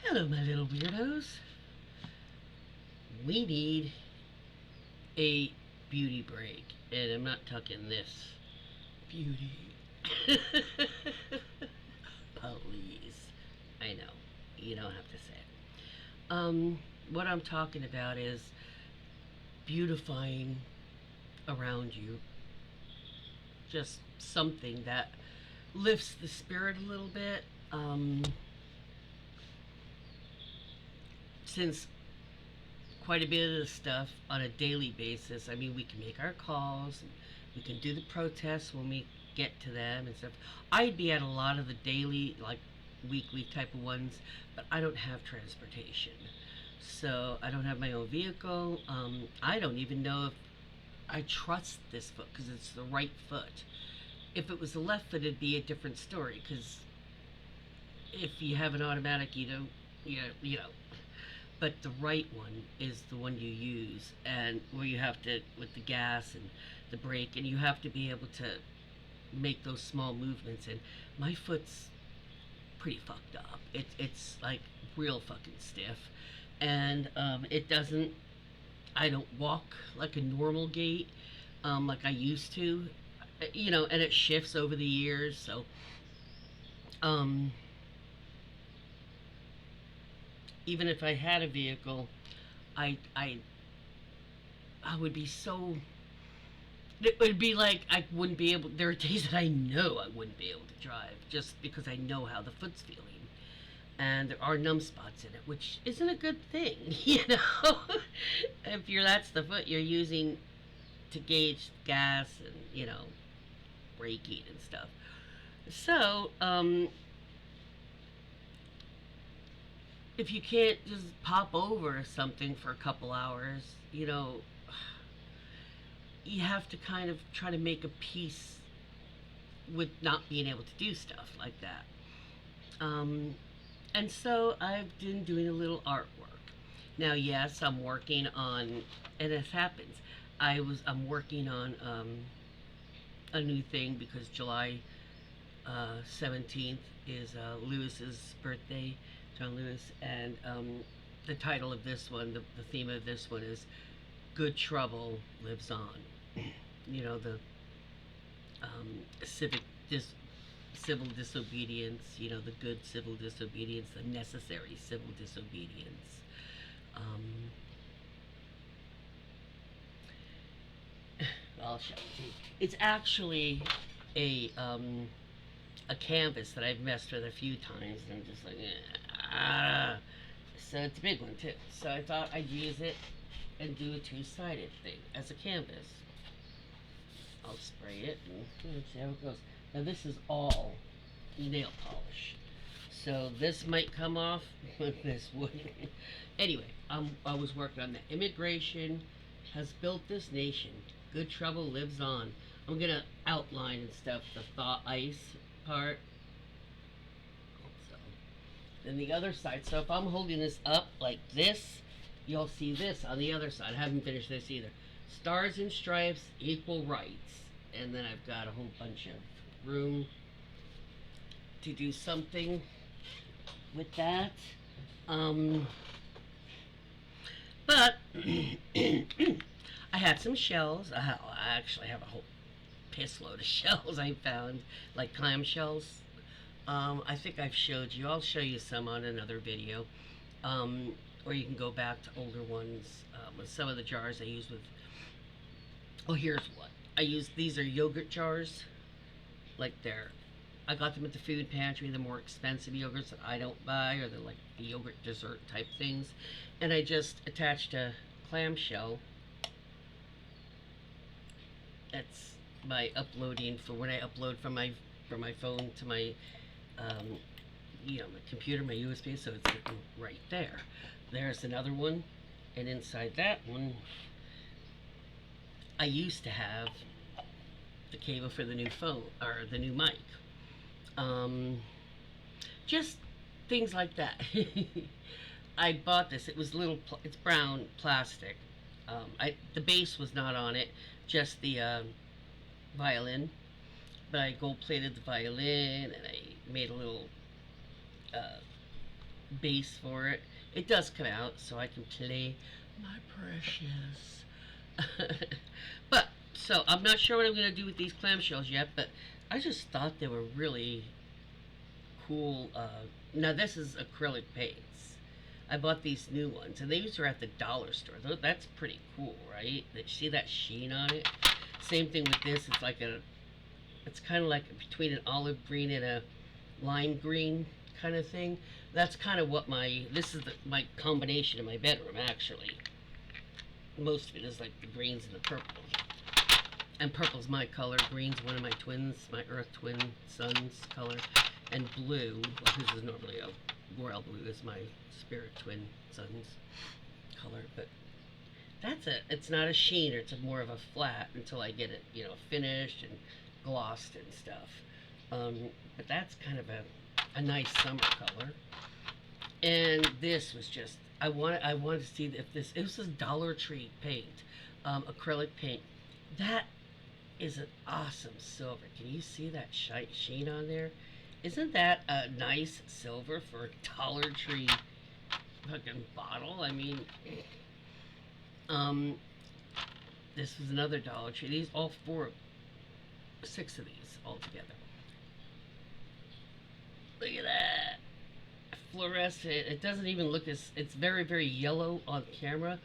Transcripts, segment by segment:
Hello, my little weirdos. We need a beauty break, and I'm not talking this beauty. Please. I know. You don't have to say it. What I'm talking about is beautifying around you. Just something that lifts the spirit a little bit. Since quite a bit of the stuff on a daily basis. I mean, we can make our calls, and we can do the protests when we get to them and stuff. I'd be at a lot of the daily, like weekly type of ones, but I don't have transportation. So I don't have my own vehicle. I don't even know if I trust this foot because it's the right foot. If it was the left foot, it'd be a different story because if you have an automatic, you know, but the right one is the one you use, and where you have to with the gas and the brake, and you have to be able to make those small movements. And my foot's pretty fucked up. It's like real fucking stiff, and it doesn't. I don't walk like a normal gait, like I used to, and it shifts over the years. So, um, even if I had a vehicle, I I I would be so. It would be like I wouldn't be able. There are days that I know I wouldn't be able to drive just because I know how the foot's feeling, and there are numb spots in it, which isn't a good thing, if that's the foot you're using to gauge gas and braking and stuff. So, if you can't just pop over something for a couple hours, you have to kind of try to make a peace with not being able to do stuff like that. Um, and so I've been doing a little artwork. Now, yes, I'm working on, and it happens. I'm working on a new thing because July 17th is Lewis's birthday, John Lewis, and the title of this one, the theme of this one is "Good Trouble Lives On." The civic civil disobedience, the good civil disobedience, the necessary civil disobedience. Um, I'll show you. It's actually a um, a canvas that I've messed with a few times, and I'm just like, ah. So it's a big one too. So I thought I'd use it and do a two-sided thing as a canvas. I'll spray it and see how it goes. Now this is all nail polish, so this might come off, but this wouldn't. Anyway, I was working on that. Immigration has built this nation. Good trouble lives on. I'm gonna outline and stuff the thaw ice part. So then the other side. So if I'm holding this up like this, you'll see this on the other side. I haven't finished this either. Stars and stripes, equal rights. And then I've got a whole bunch of room to do something with that. But I had some shells. I actually have a whole piss load of shells I found, like clam shells. I think I've showed you. I'll show you some on another video. Or you can go back to older ones. With some of the jars I use with. Oh, here's what I use. These are yogurt jars. Like I got them at the food pantry. The more expensive yogurts that I don't buy, or the like the yogurt dessert type things. And I just attached a clamshell. That's my uploading for when I upload from my phone to my my computer, my USB. So it's sitting right there. There's another one, and inside that one, I used to have the cable for the new phone or the new mic. Just things like that. I bought this. It was it's brown plastic. The base was not on it, just the violin. But I gold plated the violin, and I made a little uh, base for it. It does come out, so I can play my precious. But so I'm not sure what I'm gonna do with these clamshells yet, but I just thought they were really cool. Now this is acrylic paints. I bought these new ones, and these are at the dollar store. That's pretty cool, right? See that sheen on it? Same thing with this. It's kind of like between an olive green and a lime green kind of thing. That's kind of what my combination in my bedroom actually. Most of it is like the greens and the purples. And purple's my color. Green's one of my twins, my Earth twin son's color. And blue, well, his is normally a royal blue, is my spirit twin son's color. But it's not a sheen, or it's more of a flat until I get it, finished and glossed and stuff. But that's kind of a nice summer color. And this was just, I wanted to see if this, it was this Dollar Tree paint, acrylic paint. That is an awesome silver. Can you see that sheen on there? Isn't that a nice silver for a Dollar Tree fucking bottle? I mean, this was another Dollar Tree. These, all four, six of these all together. Look at that. Fluorescent. It doesn't even look it's very, very yellow on camera.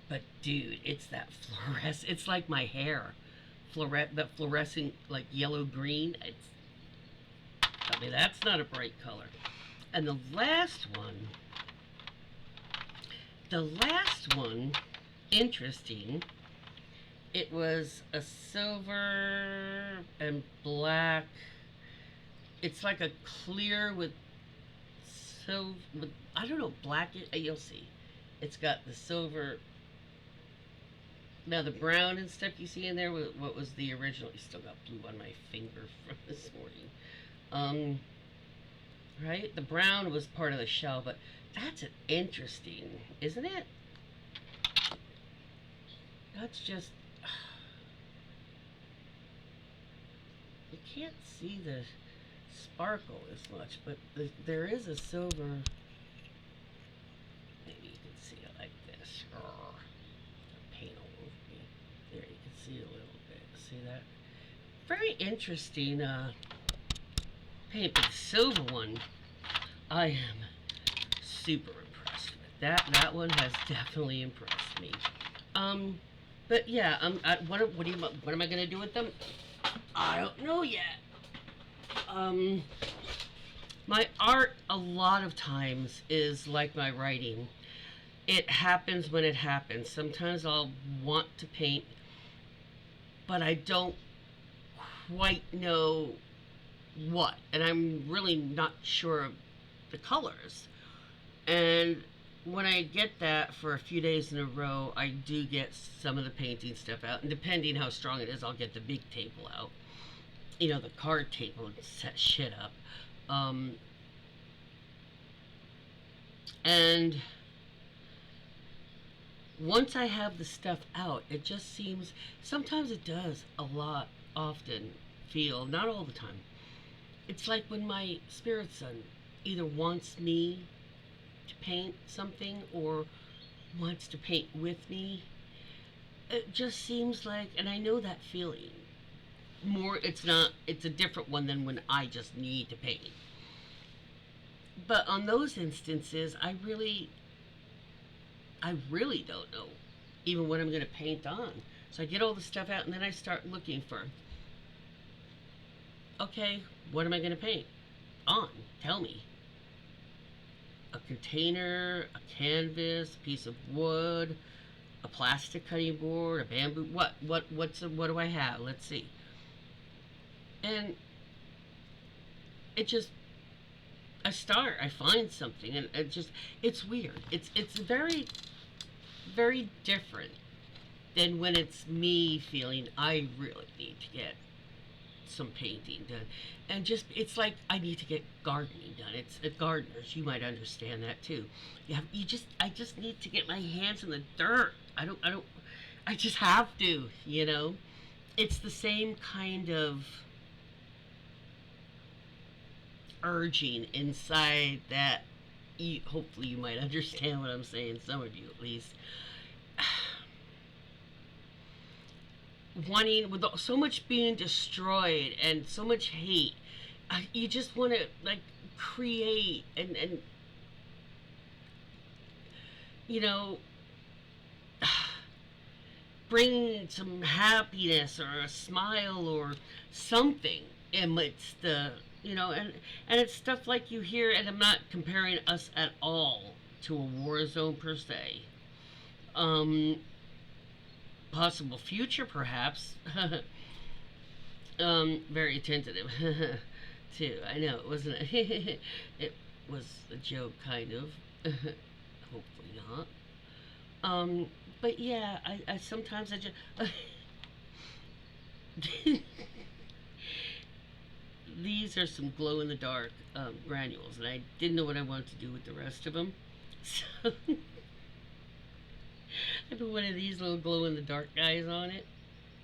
But dude, it's that fluorescent. It's like my hair. That fluorescent, like yellow green. I mean, that's not a bright color. And the last one, interesting. It was a silver and black. It's like a clear with I don't know, black. You'll see. It's got the silver. Now the brown and stuff you see in there. What was the original? You still got blue on my finger from this morning. Right? The brown was part of the shell, but that's an interesting, isn't it? That's just, you can't see the sparkle as much, but there is a silver. Maybe you can see it like this. Paint all over me. There, you can see it a little bit. See that? Very interesting paint, but the silver one, I am super impressed with. That one has definitely impressed me. But yeah, what am I gonna do with them? I don't know yet. My art a lot of times is like my writing. It happens when it happens. Sometimes I'll want to paint, but I don't quite know what, and I'm really not sure of the colors. And when I get that for a few days in a row, I do get some of the painting stuff out, and depending how strong it is, I'll get the big table out. The card table, and set shit up. And once I have the stuff out, it just seems, sometimes it does a lot, often feel, not all the time. It's like when my spirit son either wants me to paint something or wants to paint with me. It just seems like, and I know that feeling. It's a different one than when I just need to paint. But on those instances, I really don't know even what I'm going to paint on. So I get all the stuff out, and then I start looking for, okay, what am I going to paint on? Tell me. A container, a canvas, a piece of wood, a plastic cutting board, a bamboo. What do I have? Let's see. And it just, I find something, and it's weird. It's very, very different than when it's me feeling I really need to get some painting done. And it's like I need to get gardening done. It's gardeners, you might understand that too. I just need to get my hands in the dirt. I just have to, It's the same kind of urging inside that hopefully you might understand what I'm saying, some of you at least. Wanting, with so much being destroyed and so much hate, you just want to like create and you know bring some happiness or a smile or something amidst the and it's stuff like you hear, and I'm not comparing us at all to a war zone per se. um Possible future perhaps. Very tentative. Too, I know it wasn't. It was a joke kind of. Hopefully not. um but yeah, I sometimes I just these are some glow in the dark granules, and I didn't know what I wanted to do with the rest of them. So I put one of these little glow in the dark guys on it,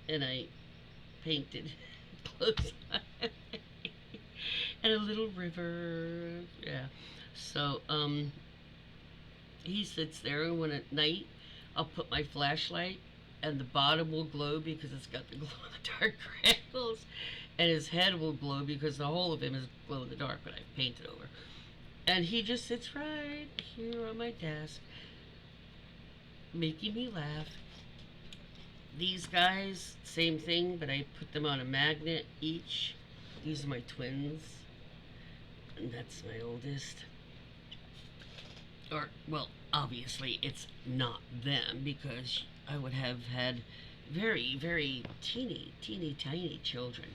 and I painted close and a little river. Yeah. So he sits there, and when at night I'll put my flashlight, and the bottom will glow because it's got the glow in the dark granules, and his head will glow because the whole of him is glow in the dark, but I've painted over. And he just sits right here on my desk, making me laugh. These guys, same thing, but I put them on a magnet each. These are my twins, and that's my oldest. Or, well, obviously it's not them, because I would have had very, very teeny tiny children.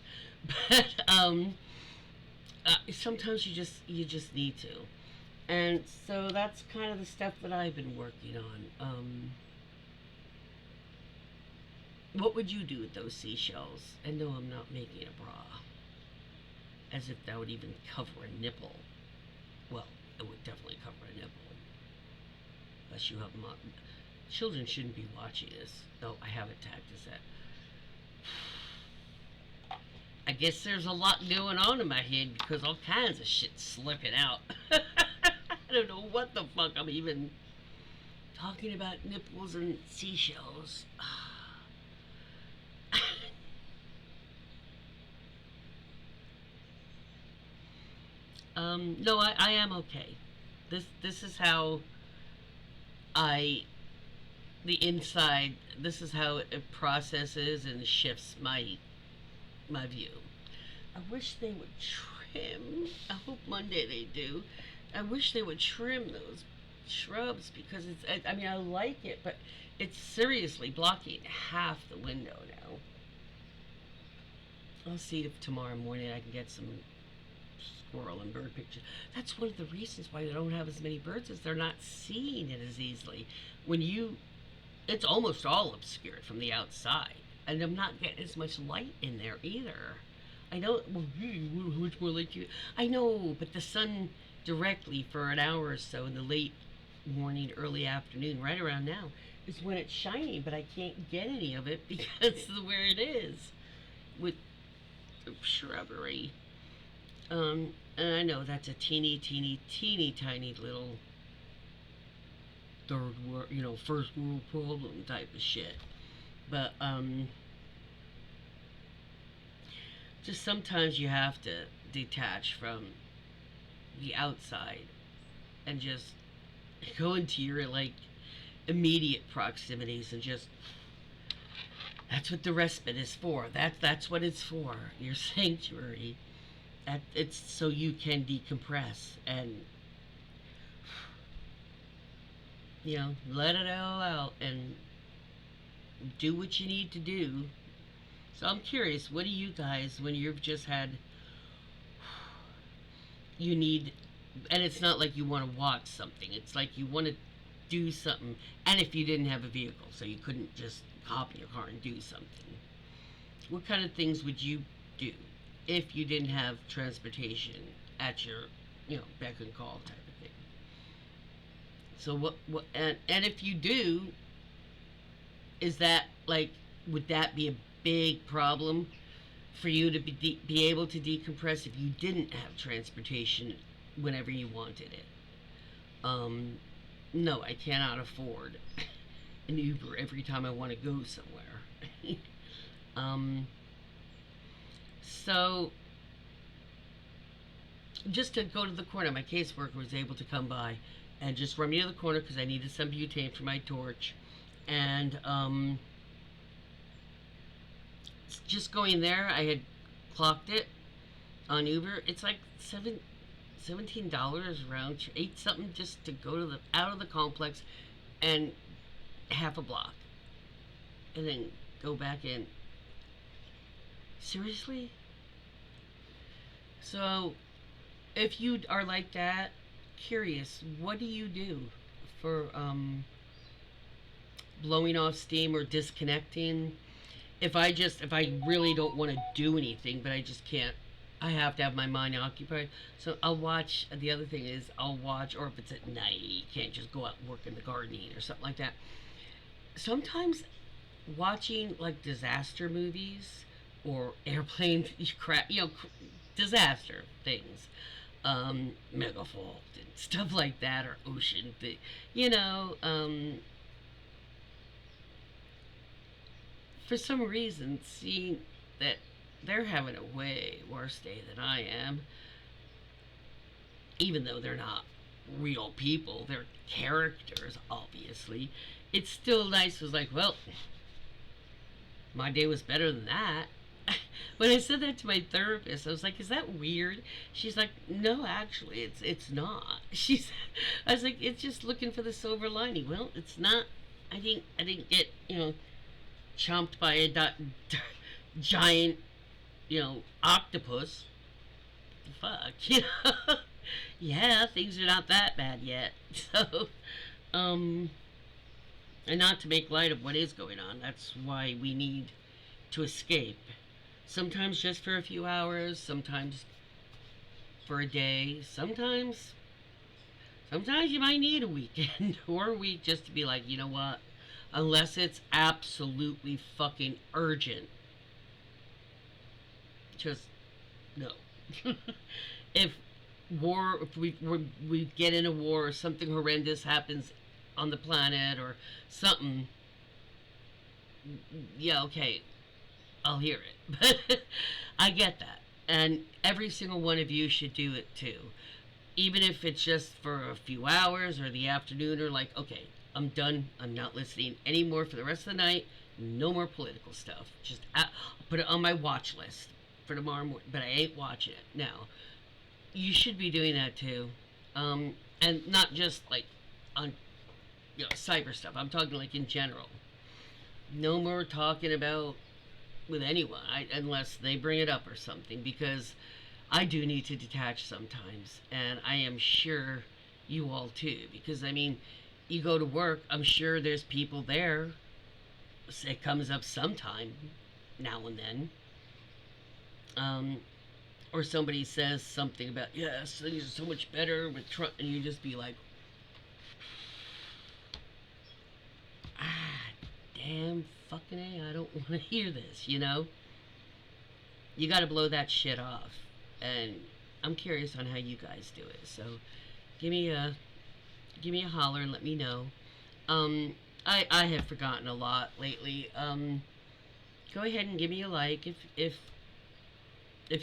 But sometimes you just need to. And so that's kind of the stuff that I've been working on. What would you do with those seashells? And no, I'm not making a bra. As if that would even cover a nipple. Well, it would definitely cover a nipple. Unless you have them on. Children shouldn't be watching this. No, I haven't tagged this at. I guess there's a lot going on in my head because all kinds of shit slipping out. I don't know what the fuck I'm even talking about, nipples and seashells. No, I am okay. This is how I the inside. This is how it processes and shifts my view. I wish they would trim. I hope Monday they do. I wish they would trim those shrubs because it's. I mean, I like it, but it's seriously blocking half the window now. I'll see if tomorrow morning I can get some squirrel and bird pictures. That's one of the reasons why they don't have as many birds, is they're not seeing it as easily. When you, it's almost all obscured from the outside, and I'm not getting as much light in there either. I know. Well, how much more light you? I know, but the sun directly for an hour or so in the late morning, early afternoon, right around now, is when it's shining. But I can't get any of it because of where it is with the shrubbery. And I know that's a teeny tiny little third world, first world problem type of shit. But just sometimes you have to detach from the outside and just go into your like immediate proximities and just that's what the respite is for. That's what it's for. Your sanctuary. It's so you can decompress and let it all out and do what you need to do. So I'm curious, what do you guys, when you've just had, you need, and it's not like you want to watch something, it's like you want to do something, and if you didn't have a vehicle, so you couldn't just hop in your car and do something, what kind of things would you do if you didn't have transportation at your, beck and call type of thing? So and if you do, is that like, would that be a big problem for you to be able to decompress if you didn't have transportation whenever you wanted it? Um, no, I cannot afford an Uber every time I want to go somewhere. um, so just to go to the corner, my caseworker was able to come by and just run me to the corner because I needed some butane for my torch. And just going there, I had clocked it on Uber. It's like $17 round, eight something just to go to the out of the complex and half a block, and then go back in. Seriously? So if you are like that, curious, what do you do for blowing off steam or disconnecting? If I really don't want to do anything, but I just can't, I have to have my mind occupied. So I'll watch. The other thing is I'll watch, or if it's at night, you can't just go out and work in the gardening or something like that. Sometimes watching like disaster movies or airplane crap, disaster things, megafault and stuff like that, or ocean thing, you know, for some reason, seeing that they're having a way worse day than I am, even though they're not real people, they're characters, obviously. It's still nice. It was like, well, my day was better than that. When I said that to my therapist, I was like, "Is that weird?" She's like, "No, actually, it's not." She's, I was like, "It's just looking for the silver lining." Well, it's not. I didn't get chomped by a giant octopus. Fuck, yeah, things are not that bad yet. So, um, and not to make light of what is going on. That's why we need to escape. Sometimes just for a few hours, sometimes for a day, sometimes you might need a weekend or a week just to be like, you know what? Unless it's absolutely fucking urgent. Just no. if if we get in a war or something horrendous happens on the planet or something, yeah, okay, I'll hear it. But I get that. And every single one of you should do it too. Even if it's just for a few hours or the afternoon, or like, okay, I'm done. I'm not listening anymore for the rest of the night. No more political stuff. Just I'll put it on my watch list for tomorrow morning, but I ain't watching it. Now, you should be doing that too. And not just like on cyber stuff. I'm talking like in general. No more talking about with anyone unless they bring it up or something, because I do need to detach sometimes, and I am sure you all too. Because I mean, you go to work, I'm sure there's people there. It comes up sometime now and then, um, or somebody says something about yes, things are so much better with Trump, and you just be like, ah, damn fucking A, I don't want to hear this. You got to blow that shit off, and I'm curious on how you guys do it. So give me a give me a holler and let me know. Um, I have forgotten a lot lately. Go ahead and give me a like if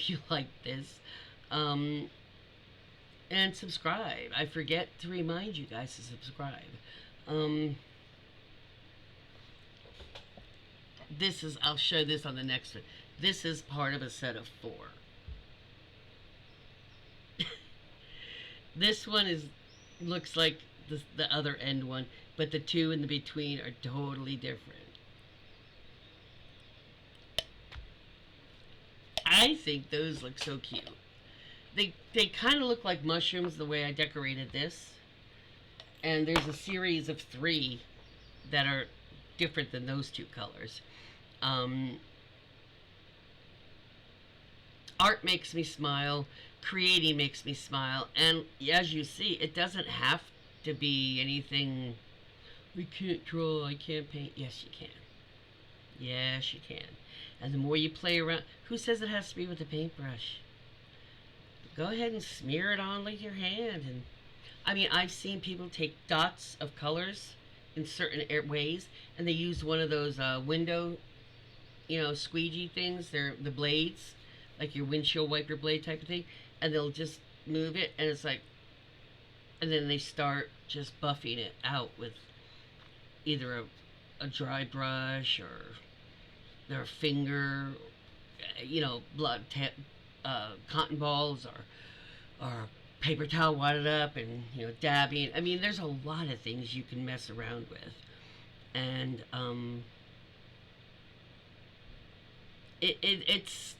you like this, um, and subscribe. I forget to remind you guys to subscribe. Um, this is I'll show this on the next one. This is part of a set of 4. This one is looks like the other end one, but the two in the between are totally different. I think those look so cute. They kind of look like mushrooms the way I decorated this. And there's a series of 3 that are different than those 2 colors. Um, Art makes me smile. Creating makes me smile. And as you see, it doesn't have to be anything. I can't draw, I can't paint. Yes, you can. Yes, you can. And the more you play around, who says it has to be with a paintbrush? Go ahead and smear it on with your hand and I mean, I've seen people take dots of colors in certain ways, and they use one of those window, squeegee things. They're the blades, like your windshield wiper blade type of thing, and they'll just move it, and it's like, and then they start just buffing it out with either a dry brush or their finger, blood, cotton balls, or paper towel wadded up, and dabbing. I mean, there's a lot of things you can mess around with, and it's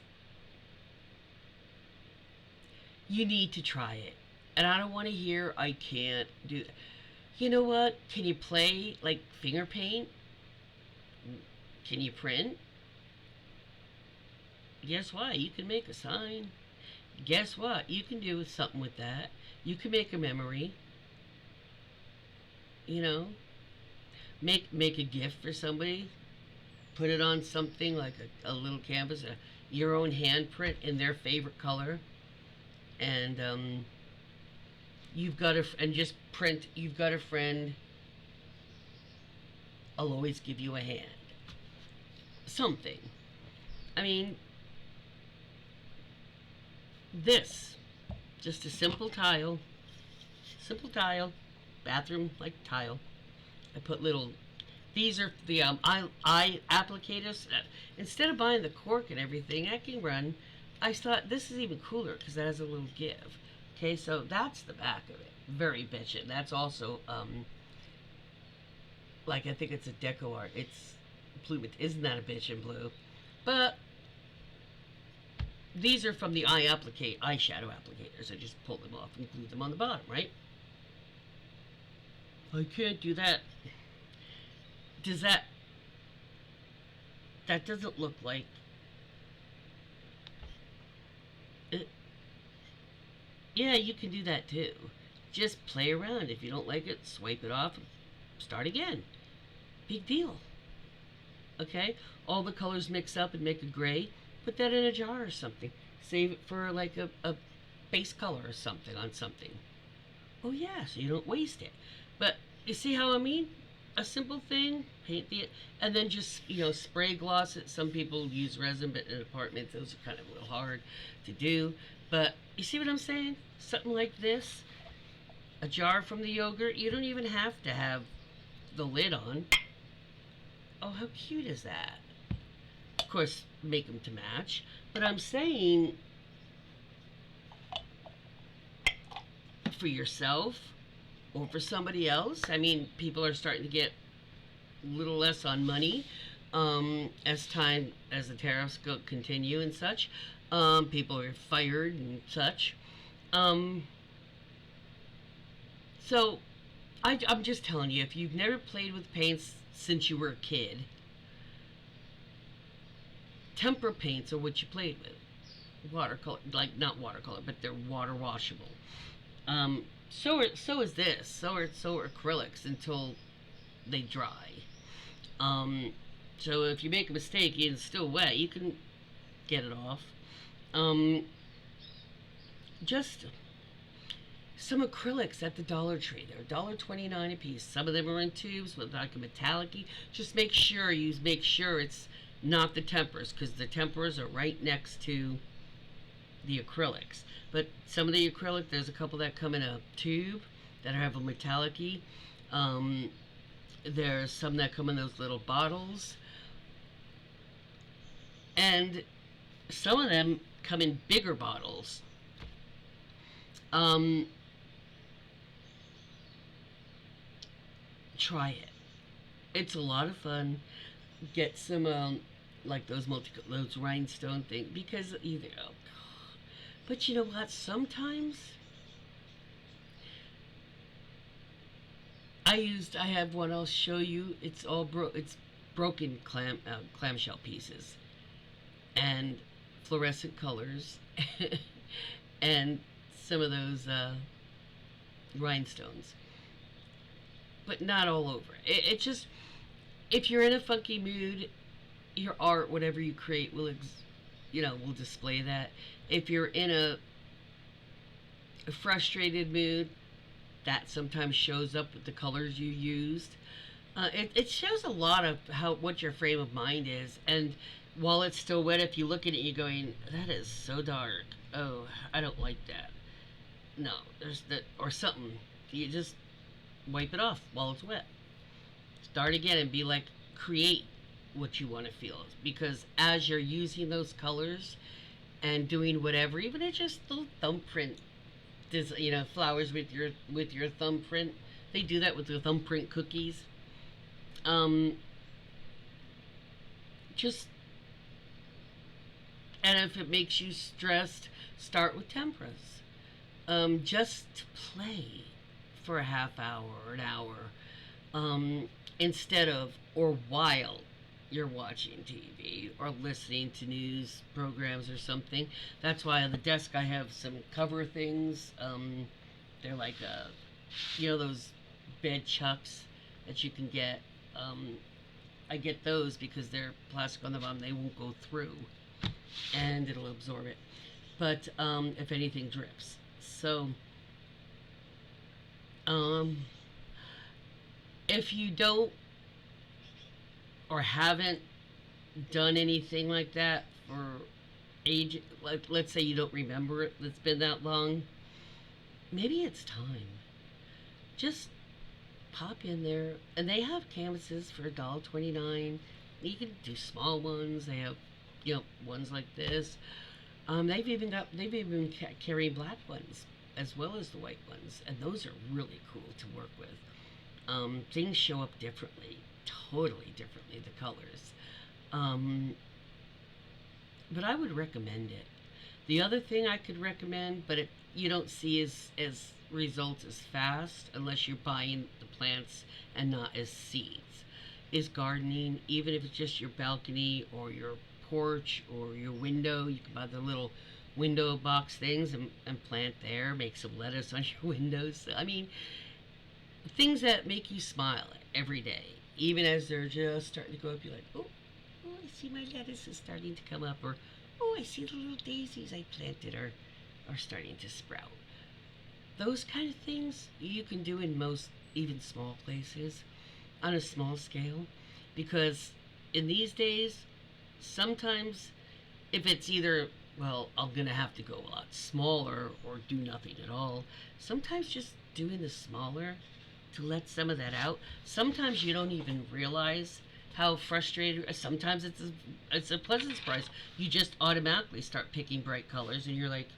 you need to try it. And I don't want to hear I can't do. You know what? Can you play like finger paint? Can you print? Guess what? You can make a sign. Guess what? You can do something with that. You can make a memory. You know, make a gift for somebody. Put it on something like a little canvas, your own handprint in their favorite color, and and just print. You've got a friend. I'll always give you a hand. Something. I mean, this, just a simple tile, bathroom like tile. I put little. These are the eye applicators. Instead of buying the cork and everything, I can run. I thought this is even cooler because that has a little give. Okay, so that's the back of it. Very bitchin'. That's also like I think it's a deco art. It's blue. Isn't that a bitchin' blue? But these are from the eyeshadow applicators. I just pulled them off and glued them on the bottom, right? I can't do that. Does that doesn't look like it? Yeah, you can do that too. Just play around. If you don't like it, swipe it off and start again. Big deal. Okay? All the colors mix up and make a gray. Put that in a jar or something. Save it for like a base color or something on something. Oh yeah, so you don't waste it. But you see how I mean? A simple thing, paint the, and then just spray gloss it. Some people use resin, but in apartments those are kind of a little hard to do. But you see what I'm saying? Something like this, a jar from the yogurt. You don't even have to have the lid on. Oh, how cute is that? Of course, make them to match. But I'm saying for yourself or for somebody else. I mean, people are starting to get a little less on money as the tariffs continue and such. People are fired and such. So I'm just telling you, if you've never played with paints since you were a kid, tempera paints are what you played with. Watercolor, like not watercolor, but they're water washable. So is this. So are acrylics until they dry. So if you make a mistake and it's still wet, you can get it off. Just some acrylics at the Dollar Tree. They're $1.29 a piece. Some of them are in tubes with like a metallic-y. Just make sure it's not the temperas, because the temperas are right next to the acrylics. But some of the acrylic, there's a couple that come in a tube that have a metallic-y. There's some that come in those little bottles. And some of them come in bigger bottles. Try it. It's a lot of fun. Get some like those rhinestone things, because but you know what? Sometimes I have one. I'll show you. It's all it's broken clamshell pieces and fluorescent colors and some of those rhinestones, but not all over. It just, if you're in a funky mood, your art, whatever you create, will will display that. If you're in a frustrated mood, that sometimes shows up with the colors you used. It shows a lot of how what your frame of mind is, and while it's still wet, if you look at it, you're going, "That is so dark. Oh, I don't like that." No, there's that or something. You just wipe it off while it's wet. Start again and be like, create what you want to feel, because as you're using those colors and doing whatever, even if it's just little thumbprint, flowers with your thumbprint. They do that with the thumbprint cookies. Um, just and if it makes you stressed, start with temperas. Just play for a half hour or an hour, instead of or while you're watching TV or listening to news programs or something. That's why on the desk I have some cover things. They're like those bed chucks that you can get. Um, I get those because they're plastic on the bottom; they won't go through, and it'll absorb it. But if anything drips, so um, if you don't or haven't done anything like that for age, like let's say you don't remember it, it's been that long, maybe it's time. Just pop in there, and they have canvases for $1.29. You can do small ones. They have, ones like this. They've even carried black ones as well as the white ones, and those are really cool to work with. Things show up differently, totally differently. The colors, um, but I would recommend it. The other thing I could recommend, but you don't see as results as fast unless you're buying the plants and not as seeds, is gardening. Even if it's just your balcony or your porch or your window, you can buy the little window box things and plant there. Make some lettuce on your windows. I mean, things that make you smile every day, even as they're just starting to go up. You're like, oh, I see my lettuce is starting to come up, or oh, I see the little daisies I planted are starting to sprout. Those kind of things you can do in most, even small places, on a small scale, because in these days, sometimes if it's either, well, I'm gonna have to go a lot smaller or do nothing at all. Sometimes just doing the smaller to let some of that out. Sometimes you don't even realize how frustrated. Sometimes it's a pleasant surprise. You just automatically start picking bright colors, and you're like,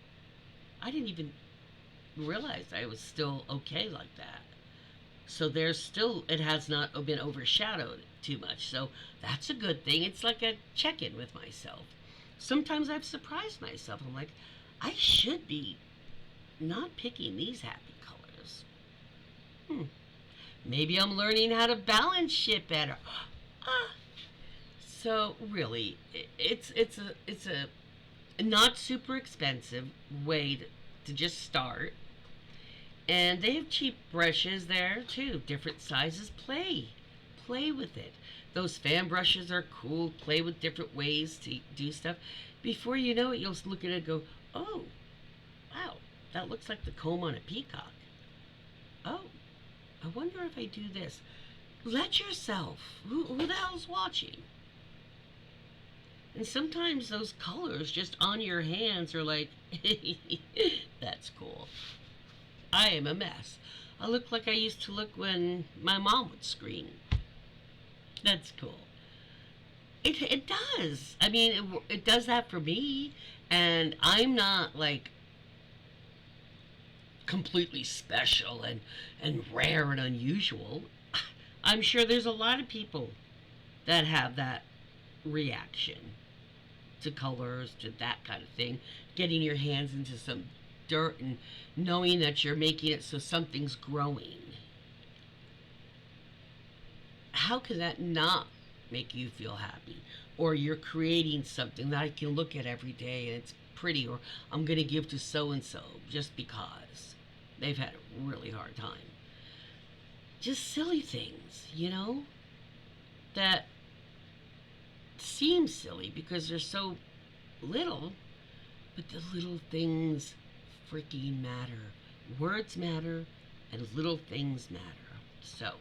I didn't even realize I was still okay like that. So there's still, it has not been overshadowed too much. So that's a good thing. It's like a check-in with myself. Sometimes I've surprised myself. I'm like, I should be not picking these happy colors. Maybe I'm learning how to balance shit better. Ah. So really, it's a not super expensive way to just start. And they have cheap brushes there too, different sizes. Play with it. Those fan brushes are cool. Play with different ways to do stuff. Before you know it, you'll look at it and go, oh, wow, that looks like the comb on a peacock. Oh, I wonder if I do this. Let yourself. Who the hell's watching? And sometimes those colors just on your hands are like, that's cool. I am a mess. I look like I used to look when my mom would scream. That's cool. It does. I mean, it does that for me. And I'm not like completely special and rare and unusual. I'm sure there's a lot of people that have that reaction to colors, to that kind of thing. Getting your hands into some dirt and knowing that you're making it so something's growing. How can that not make you feel happy? Or you're creating something that I can look at every day and it's pretty, or I'm going to give to so and so just because they've had a really hard time. Just silly things, that seem silly because they're so little, but the little things freaking matter. Words matter, and little things matter. So,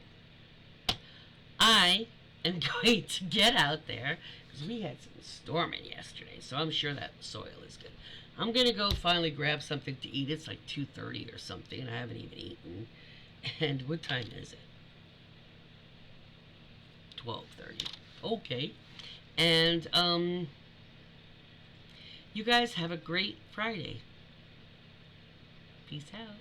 I am going to get out there because we had some storming yesterday, so I'm sure that soil is good. I'm going to go finally grab something to eat. It's like 2:30 or something, and I haven't even eaten. And what time is it? 12:30. Okay. And you guys have a great Friday. Peace out.